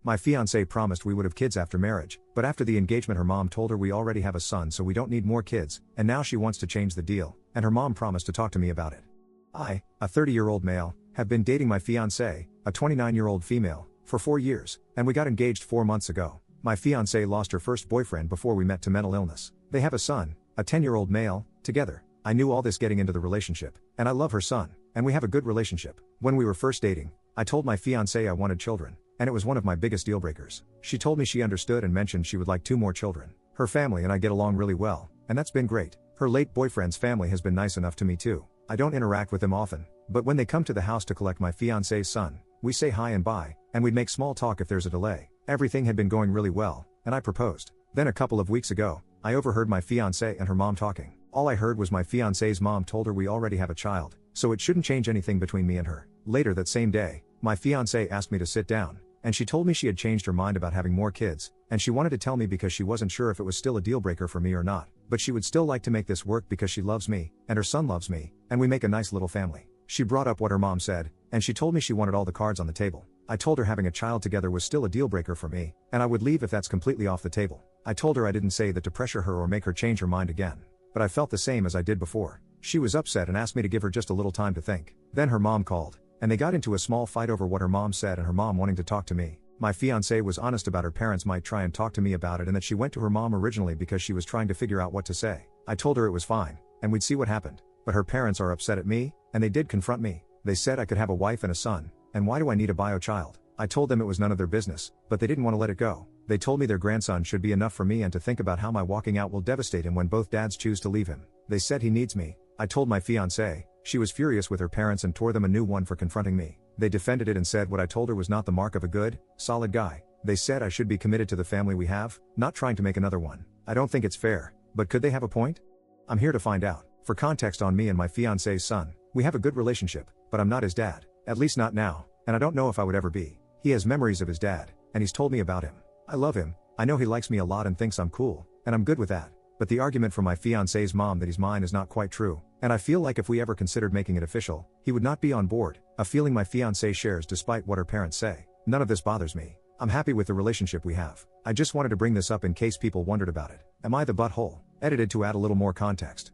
My fiancée promised we would have kids after marriage, but after the engagement her mom told her we already have a son so we don't need more kids, and now she wants to change the deal, and her mom promised to talk to me about it. I, a 30-year-old male, have been dating my fiancée, a 29-year-old female, for 4 years, and we got engaged 4 months ago. My fiancée lost her first boyfriend before we met to mental illness. They have a son, a 10-year-old male, together. I knew all this getting into the relationship, and I love her son, and we have a good relationship. When we were first dating, I told my fiancée I wanted children, and it was one of my biggest deal breakers. She told me she understood and mentioned she would like 2 more children. Her family and I get along really well, and that's been great. Her late boyfriend's family has been nice enough to me too. I don't interact with them often, but when they come to the house to collect my fiancé's son, we say hi and bye, and we'd make small talk if there's a delay. Everything had been going really well, and I proposed. Then a couple of weeks ago, I overheard my fiancée and her mom talking. All I heard was my fiancé's mom told her we already have a child, so it shouldn't change anything between me and her. Later that same day, my fiancée asked me to sit down, and she told me she had changed her mind about having more kids, and she wanted to tell me because she wasn't sure if it was still a deal breaker for me or not, but she would still like to make this work because she loves me, and her son loves me, and we make a nice little family. She brought up what her mom said, and she told me she wanted all the cards on the table. I told her having a child together was still a deal breaker for me, and I would leave if that's completely off the table. I told her I didn't say that to pressure her or make her change her mind again, but I felt the same as I did before. She was upset and asked me to give her just a little time to think. Then her mom called, and they got into a small fight over what her mom said and her mom wanting to talk to me. My fiancée was honest about her parents might try and talk to me about it and that she went to her mom originally because she was trying to figure out what to say. I told her it was fine, and we'd see what happened. But her parents are upset at me, and they did confront me. They said I could have a wife and a son, and why do I need a bio child? I told them it was none of their business, but they didn't want to let it go. They told me their grandson should be enough for me and to think about how my walking out will devastate him when both dads choose to leave him. They said he needs me. I told my fiancée. She was furious with her parents and tore them a new one for confronting me. They defended it and said what I told her was not the mark of a good, solid guy. They said I should be committed to the family we have, not trying to make another one. I don't think it's fair, but could they have a point? I'm here to find out. For context on me and my fiancé's son, we have a good relationship, but I'm not his dad, at least not now, and I don't know if I would ever be. He has memories of his dad, and he's told me about him. I love him, I know he likes me a lot and thinks I'm cool, and I'm good with that. But the argument from my fiancé's mom that he's mine is not quite true, and I feel like if we ever considered making it official, he would not be on board, a feeling my fiancée shares despite what her parents say. None of this bothers me. I'm happy with the relationship we have. I just wanted to bring this up in case people wondered about it. Am I the butthole? Edited to add a little more context.